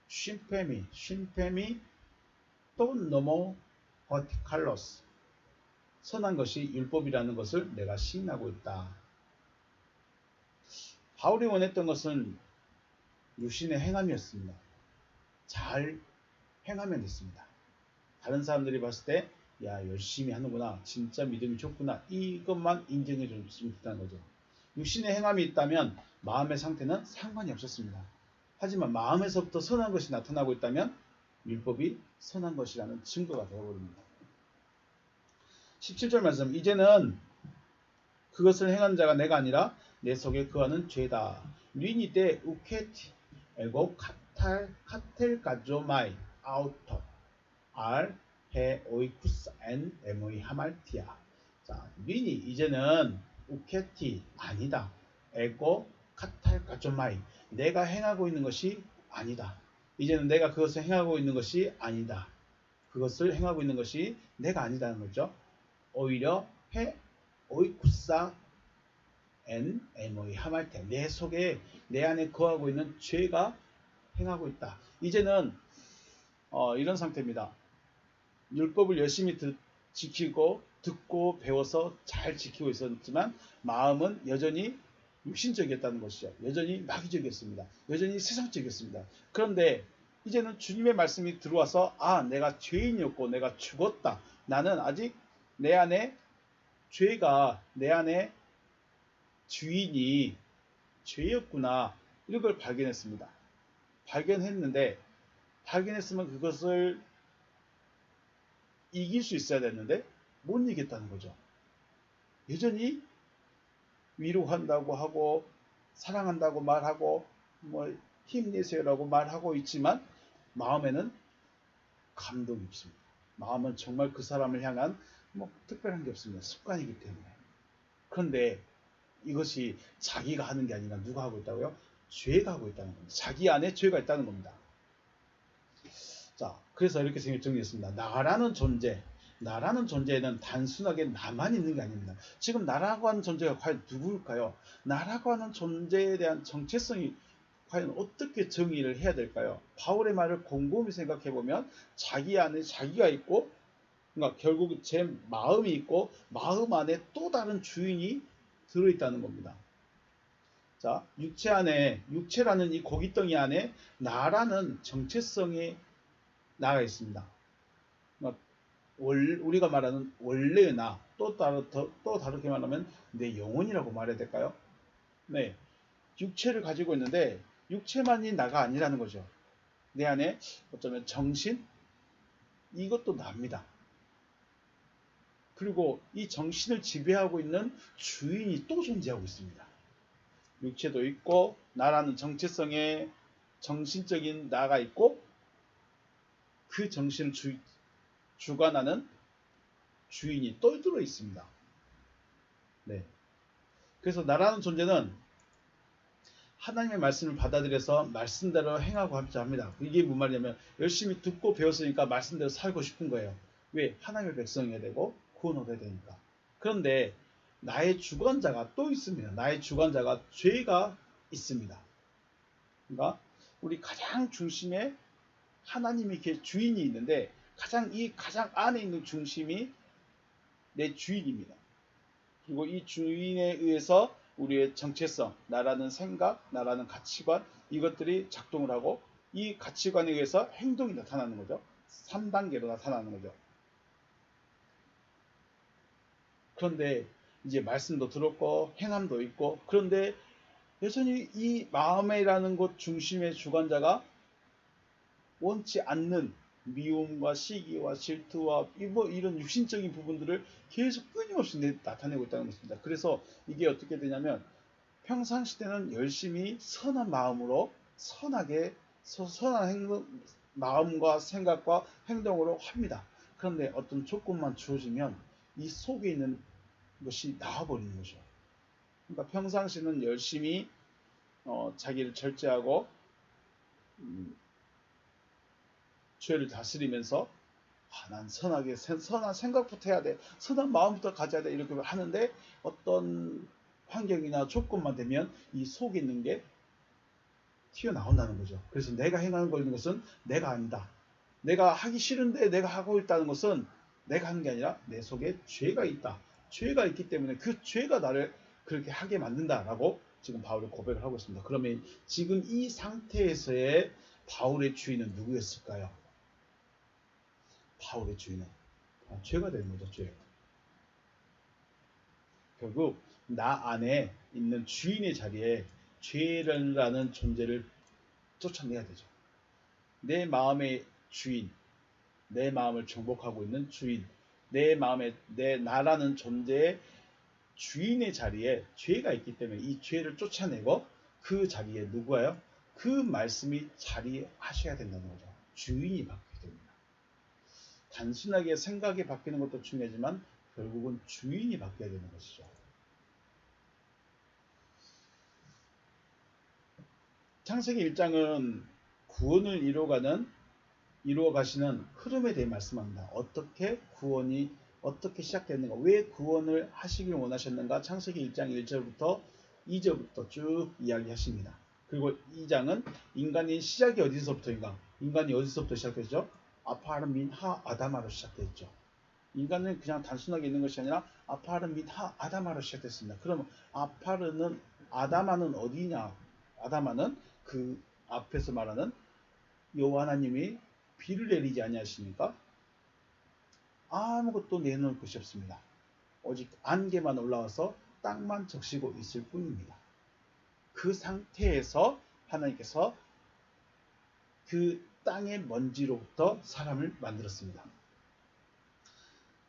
쉼페미 또 너모 버티칼로스 선한 것이 율법이라는 것을 내가 시인하고 있다. 바울이 원했던 것은 육신의 행함이었습니다. 잘 행하면 됐습니다. 다른 사람들이 봤을 때 열심히 하는구나, 진짜 믿음이 좋구나, 이것만 인정해 줬으면 좋다는 거죠. 육신의 행함이 있다면 마음의 상태는 상관이 없었습니다. 하지만 마음에서부터 선한 것이 나타나고 있다면 율법이 선한 것이라는 증거가 되어버립니다. 17절 말씀, 이제는 그것을 행한 자가 내가 아니라 내 속에 거하는 죄다. 리니 때 우케티 에고 카텔가조마이 아우터 알 해 오이쿠스 엔 에모이 하말티아. 자, 리니 이제는 우케티 아니다. 에고 카탈가조마이 내가 행하고 있는 것이 아니다. 이제는 내가 그것을 행하고 있는 것이 아니다. 그것을 행하고 있는 것이 내가 아니다는 거죠. 오히려 오이쿠사 엔 에모이 하말테 내 속에 내 안에 거하고 있는 죄가 행하고 있다. 이제는 이런 상태입니다. 율법을 열심히 지키고 듣고 배워서 잘 지키고 있었지만 마음은 여전히 육신적이었다는 것이죠. 여전히 마귀적이었습니다. 여전히 세상적이었습니다. 그런데 이제는 주님의 말씀이 들어와서 내가 죄인이었고 내가 죽었다. 나는 아직 내 안에 죄가 내 안에 주인이 죄였구나. 이런 걸 발견했습니다. 발견했으면 그것을 이길 수 있어야 됐는데 못 이겼다는 거죠. 여전히 위로한다고 하고 사랑한다고 말하고 힘내세요라고 말하고 있지만 마음에는 감동이 없습니다. 마음은 정말 그 사람을 향한 특별한 게 없습니다. 습관이기 때문에. 그런데 이것이 자기가 하는 게 아니라 누가 하고 있다고요? 죄가 하고 있다는 겁니다. 자기 안에 죄가 있다는 겁니다. 자, 그래서 이렇게 정리했습니다. 나라는 존재는 단순하게 나만 있는 게 아닙니다. 지금 나라고 하는 존재가 과연 누구일까요? 나라고 하는 존재에 대한 정체성이 과연 어떻게 정의를 해야 될까요? 바울의 말을 곰곰이 생각해보면 자기 안에 자기가 있고 그러니까 결국 제 마음이 있고 마음 안에 또 다른 주인이 들어있다는 겁니다. 자, 육체 안에, 육체라는 이 고깃덩이 안에 나라는 정체성이 나가 있습니다. 그러니까 우리가 말하는 원래의 나, 또 다르게 말하면 내 영혼이라고 말해야 될까요? 네, 육체를 가지고 있는데 육체만이 나가 아니라는 거죠. 내 안에 어쩌면 정신, 이것도 납니다. 그리고 이 정신을 지배하고 있는 주인이 또 존재하고 있습니다. 육체도 있고 나라는 정체성의 정신적인 나가 있고 그 정신을 주관하는 주인이 또 들어 있습니다. 네. 그래서 나라는 존재는 하나님의 말씀을 받아들여서 말씀대로 행하고 합니다. 이게 무슨 말이냐면 열심히 듣고 배웠으니까 말씀대로 살고 싶은 거예요. 왜? 하나님의 백성이어야 되고 구원 얻어야 되니까. 그런데 나의 주관자가 또 있습니다. 나의 주관자가 죄가 있습니다. 그러니까 우리 가장 중심에 하나님이 이렇게 주인이 있는데 가장 안에 있는 중심이 내 주인입니다. 그리고 이 주인에 의해서 우리의 정체성, 나라는 생각, 나라는 가치관, 이것들이 작동을 하고 이 가치관에 의해서 행동이 나타나는 거죠. 3단계로 나타나는 거죠. 그런데 이제 말씀도 들었고 행함도 있고, 그런데 여전히 이 마음이라는 곳 중심의 주관자가 원치 않는 미움과 시기와 질투와 이런 육신적인 부분들을 계속 끊임없이 나타내고 있다는 것입니다. 그래서 이게 어떻게 되냐면 평상시대는 열심히 선한 마음으로 선한 마음과 생각과 행동으로 합니다. 그런데 어떤 조건만 주어지면 이 속에 있는 것이 나와버리는 거죠. 그러니까 평상시는 열심히 자기를 절제하고 죄를 다스리면서 난 선한 생각부터 해야 돼, 선한 마음부터 가져야 돼, 이렇게 하는데 어떤 환경이나 조건만 되면 이 속에 있는 게 튀어나온다는 거죠. 그래서 내가 행하는 거 있는 것은 내가 아니다. 내가 하기 싫은데 내가 하고 있다는 것은 내가 하는 게 아니라 내 속에 죄가 있다. 죄가 있기 때문에 그 죄가 나를 그렇게 하게 만든다라고 지금 바울이 고백을 하고 있습니다. 그러면 지금 이 상태에서의 바울의 주인은 누구였을까요? 바울의 주인은 죄가 되는 거죠. 죄. 결국 나 안에 있는 주인의 자리에 죄라는 존재를 쫓아내야 되죠. 내 마음의 주인, 내 마음을 정복하고 있는 주인, 내 나라는 존재의 주인의 자리에 죄가 있기 때문에 이 죄를 쫓아내고 그 자리에 누구예요? 그 말씀이 자리하셔야 된다는 거죠. 주인이 바뀌게 됩니다. 단순하게 생각이 바뀌는 것도 중요하지만 결국은 주인이 바뀌어야 되는 것이죠. 창세기 1장은 구원을 이루어 가시는 흐름에 대해 말씀합니다. 어떻게 구원이 어떻게 시작됐는가, 왜 구원을 하시길 원하셨는가, 창세기 1장 1절부터 2절부터 쭉 이야기하십니다. 그리고 2장은 인간의 시작이 어디서부터인가, 인간이 어디서부터 시작됐죠? 아파르 민 하 아담아로 시작됐죠. 인간은 그냥 단순하게 있는 것이 아니라 아파르 민 하 아담아로 시작됐습니다. 그럼 아담아는 어디냐? 아담아는 그 앞에서 말하는 여호와 하나님이 비를 내리지 아니하시니까 아무것도 내놓을 것이 없습니다. 오직 안개만 올라와서 땅만 적시고 있을 뿐입니다. 그 상태에서 하나님께서 그 땅의 먼지로부터 사람을 만들었습니다.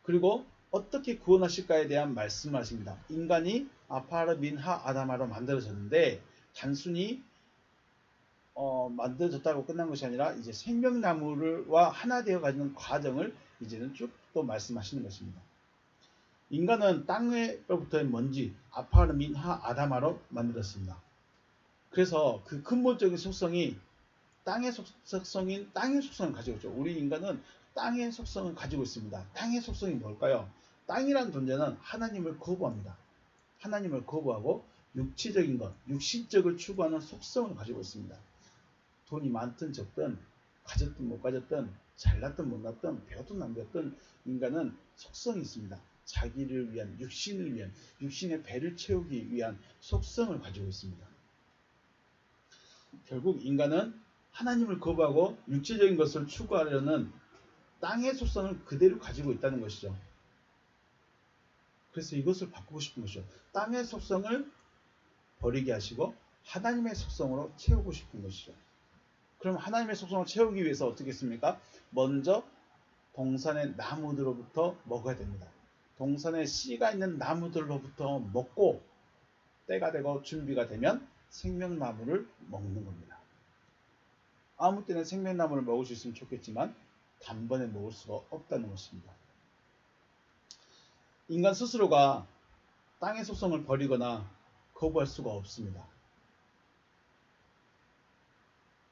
그리고 어떻게 구원하실까에 대한 말씀을 하십니다. 인간이 아파르 민하 아담아로 만들어졌는데 단순히 만들어졌다고 끝난 것이 아니라 이제 생명나무와 하나 되어 가지는 과정을 이제는 쭉 또 말씀하시는 것입니다. 인간은 땅으로부터의 먼지 아파르 민하 아담아로 만들었습니다. 그래서 그 근본적인 속성이 땅의 속성을 가지고 있죠. 우리 인간은 땅의 속성을 가지고 있습니다. 땅의 속성이 뭘까요? 땅이라는 존재는 하나님을 거부합니다. 하나님을 거부하고 육체적인 것, 육신적을 추구하는 속성을 가지고 있습니다. 돈이 많든 적든 가졌든 못 가졌든 잘났든 못났든 배웠든 안 배웠든 인간은 속성이 있습니다. 자기를 위한 육신을 위한 육신의 배를 채우기 위한 속성을 가지고 있습니다. 결국 인간은 하나님을 거부하고 육체적인 것을 추구하려는 땅의 속성을 그대로 가지고 있다는 것이죠. 그래서 이것을 바꾸고 싶은 것이죠. 땅의 속성을 버리게 하시고 하나님의 속성으로 채우고 싶은 것이죠. 그럼 하나님의 속성을 채우기 위해서 어떻게 했습니까? 먼저 동산의 나무들로부터 먹어야 됩니다. 동산에 씨가 있는 나무들로부터 먹고 때가 되고 준비가 되면 생명나무를 먹는 겁니다. 아무 때나 생명나무를 먹을 수 있으면 좋겠지만 단번에 먹을 수가 없다는 것입니다. 인간 스스로가 땅의 속성을 버리거나 거부할 수가 없습니다.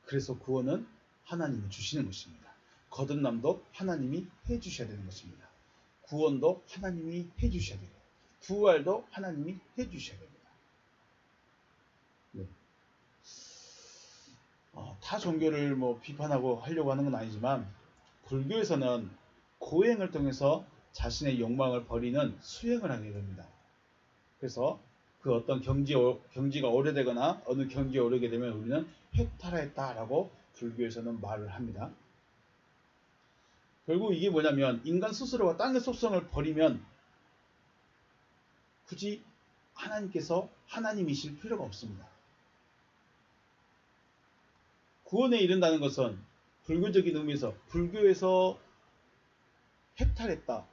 그래서 구원은 하나님이 주시는 것입니다. 거듭남도 하나님이 해주셔야 되는 것입니다. 구원도 하나님이 해주셔야 되고 부활도 하나님이 해주셔야 됩니다. 네. 타 종교를 비판하고 하려고 하는 건 아니지만 불교에서는 고행을 통해서 자신의 욕망을 버리는 수행을 하게 됩니다. 그래서 그 어떤 경지가 오래되거나 어느 경지에 오르게 되면 우리는 해탈했다라고 불교에서는 말을 합니다. 결국 이게 뭐냐면 인간 스스로가 땅의 속성을 버리면 굳이 하나님께서 하나님이실 필요가 없습니다. 구원에 이른다는 것은 불교적인 의미에서 불교에서 해탈했다.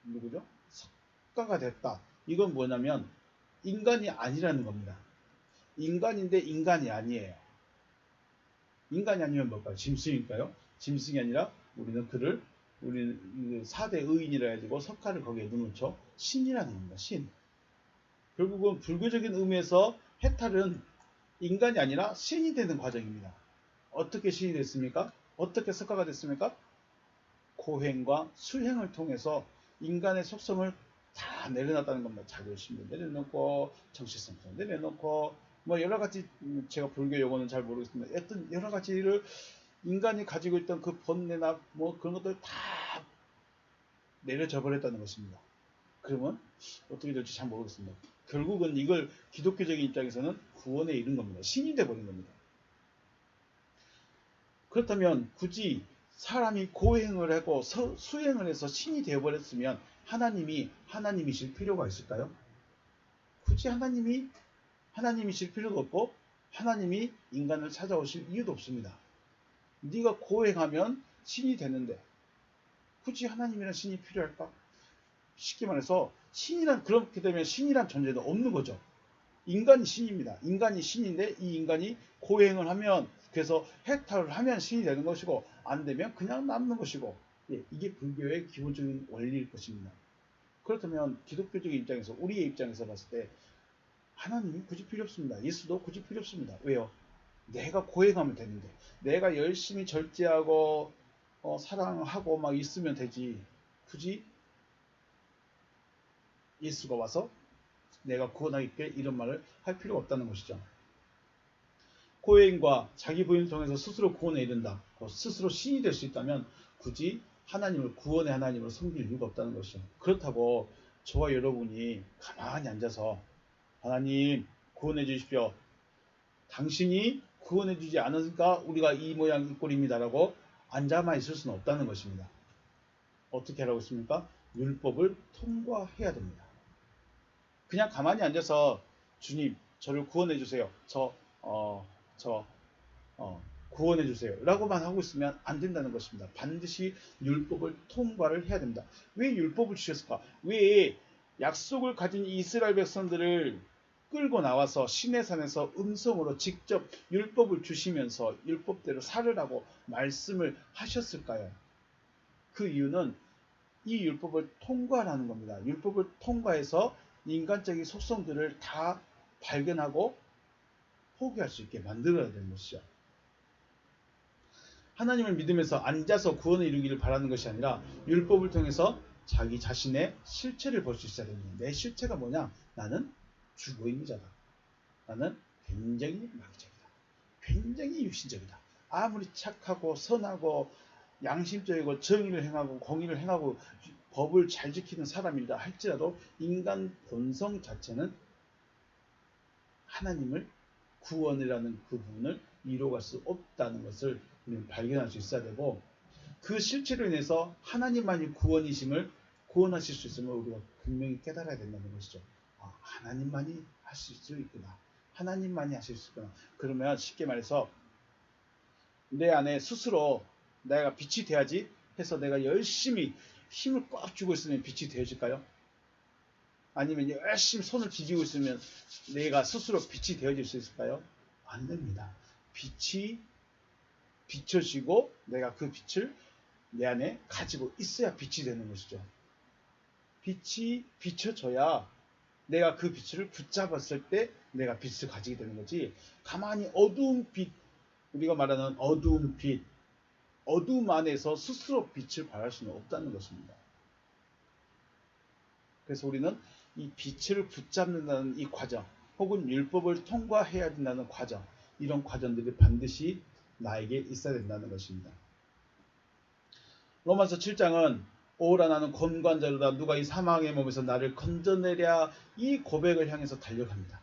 누구죠? 석가가 됐다. 이건 뭐냐면 인간이 아니라는 겁니다. 인간인데 인간이 아니에요. 인간이 아니면 뭘까요? 짐승일까요? 짐승이 아니라 우리는 4대 의인이라 해가지고 석가를 거기에 넣어놓죠. 신이라는 겁니다. 신. 결국은 불교적인 의미에서 해탈은 인간이 아니라 신이 되는 과정입니다. 어떻게 신이 됐습니까? 어떻게 석가가 됐습니까? 고행과 수행을 통해서 인간의 속성을 다 내려놨다는 겁니다. 자존심도 내려놓고 정체성도 내려놓고 여러 가지 제가 불교 용어는 잘 모르겠습니다. 어떤 여러 가지를 인간이 가지고 있던 그 번뇌나 그런 것들 다 내려져 버렸다는 것입니다. 그러면 어떻게 될지 잘 모르겠습니다. 결국은 이걸 기독교적인 입장에서는 구원에 이른 겁니다. 신이 되어버린 겁니다. 그렇다면 굳이 사람이 고행을 하고 수행을 해서 신이 되어버렸으면 하나님이 하나님이실 필요가 있을까요? 굳이 하나님이실 필요도 없고 하나님이 인간을 찾아오실 이유도 없습니다. 네가 고행하면 신이 되는데 굳이 하나님이란 신이 필요할까? 쉽게 말해서 그렇게 되면 신이란 존재는 없는 거죠. 인간이 신입니다. 인간이 신인데 이 인간이 고행을 하면 그래서 해탈을 하면 신이 되는 것이고 안 되면 그냥 남는 것이고 이게 불교의 기본적인 원리일 것입니다. 그렇다면 기독교적인 입장에서 우리의 입장에서 봤을 때 하나님이 굳이 필요 없습니다. 예수도 굳이 필요 없습니다. 왜요? 내가 고행하면 되는데 내가 열심히 절제하고 사랑하고 막 있으면 되지 굳이 예수가 와서 내가 구원하겠게 이런 말을 할 필요가 없다는 것이죠. 고행과 자기 부인을 통해서 스스로 구원에 이른다. 스스로 신이 될 수 있다면 굳이 하나님을 구원의 하나님으로 섬길 이유가 없다는 것이죠. 그렇다고 저와 여러분이 가만히 앉아서 하나님 구원해 주십시오. 당신이 구원해 주지 않으니까 우리가 이 모양 이 꼴입니다라고 앉아만 있을 수는 없다는 것입니다. 어떻게 하라고 했습니까? 율법을 통과해야 됩니다. 그냥 가만히 앉아서 주님 저를 구원해 주세요. 구원해 주세요. 라고만 하고 있으면 안 된다는 것입니다. 반드시 율법을 통과를 해야 됩니다. 왜 율법을 주셨을까? 왜 약속을 가진 이스라엘 백성들을 끌고 나와서 시내산에서 음성으로 직접 율법을 주시면서 율법대로 살으라고 말씀을 하셨을까요? 그 이유는 이 율법을 통과하는 겁니다. 율법을 통과해서 인간적인 속성들을 다 발견하고 포기할 수 있게 만들어야 되는 것이죠. 하나님을 믿으면서 앉아서 구원을 이루기를 바라는 것이 아니라 율법을 통해서 자기 자신의 실체를 볼 수 있어야 됩니다. 내 실체가 뭐냐? 나는 죽어있는 자다. 나는 굉장히 마귀적이다. 굉장히 육신적이다. 아무리 착하고 선하고 양심적이고 정의를 행하고 공의를 행하고 법을 잘 지키는 사람이다 할지라도 인간 본성 자체는 하나님을 구원이라는 그 부분을 이루어갈 수 없다는 것을 우리는 발견할 수 있어야 되고, 그 실체로 인해서 하나님만이 구원하실 수 있음을 우리가 분명히 깨달아야 된다는 것이죠. 하나님만이 하실 수 있구나. 하나님만이 하실 수 있구나. 그러면 쉽게 말해서 내 안에 스스로 내가 빛이 돼야지 해서 내가 열심히 힘을 꽉 주고 있으면 빛이 되어질까요? 아니면 열심히 손을 뒤지고 있으면 내가 스스로 빛이 되어질 수 있을까요? 안 됩니다. 빛이 비춰지고 내가 그 빛을 내 안에 가지고 있어야 빛이 되는 것이죠. 빛이 비춰져야 내가 그 빛을 붙잡았을 때 내가 빛을 가지게 되는 거지, 가만히 어두운 빛, 우리가 말하는 어두운 빛, 어두움 안에서 스스로 빛을 발할 수는 없다는 것입니다. 그래서 우리는 이 빛을 붙잡는다는 이 과정, 혹은 율법을 통과해야 된다는 과정, 이런 과정들이 반드시 나에게 있어야 된다는 것입니다. 로마서 7장은 오라 나는 건관자로다 누가 이 사망의 몸에서 나를 건져내랴, 이 고백을 향해서 달려갑니다.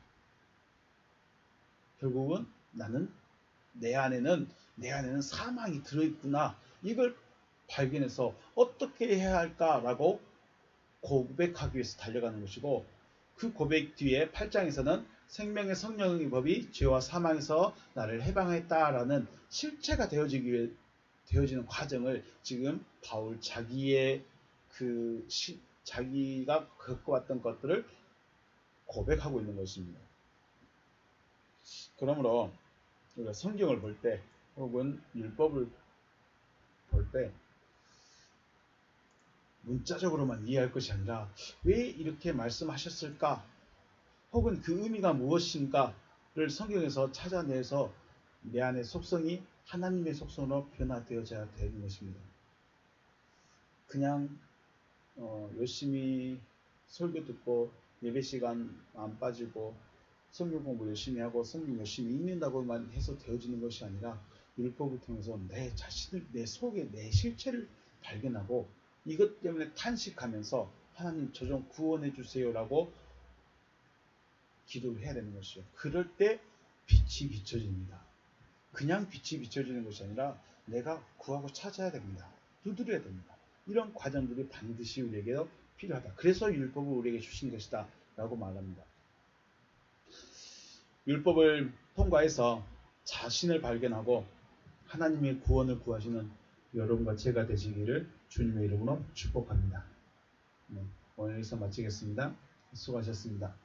결국은 나는 내 안에는 사망이 들어있구나, 이걸 발견해서 어떻게 해야 할까라고 고백하기 위해서 달려가는 것이고, 그 고백 뒤에 8장에서는 생명의 성령의 법이 죄와 사망에서 나를 해방했다라는 실체가 되어지는 과정을 지금 바울 자기의 자기가 겪어왔던 것들을 고백하고 있는 것입니다. 그러므로 우리가 성경을 볼 때 혹은 율법을 볼 때 문자적으로만 이해할 것이 아니라 왜 이렇게 말씀하셨을까, 혹은 그 의미가 무엇인가를 성경에서 찾아내서 내 안의 속성이 하나님의 속성으로 변화되어져야 되는 것입니다. 그냥 열심히 설교 듣고 예배 시간 안 빠지고 성경 공부 열심히 하고 성경 열심히 읽는다고만 해서 되어지는 것이 아니라 율법을 통해서 내 자신을, 내 속에 내 실체를 발견하고 이것 때문에 탄식하면서 하나님 저 좀 구원해 주세요라고 기도를 해야 되는 것이죠. 그럴 때 빛이 비춰집니다. 그냥 빛이 비춰지는 것이 아니라 내가 구하고 찾아야 됩니다. 두드려야 됩니다. 이런 과정들이 반드시 우리에게 필요하다. 그래서 율법을 우리에게 주신 것이다 라고 말합니다. 율법을 통과해서 자신을 발견하고 하나님의 구원을 구하시는 여러분과 제가 되시기를 주님의 이름으로 축복합니다. 오늘 여기서 마치겠습니다. 수고하셨습니다.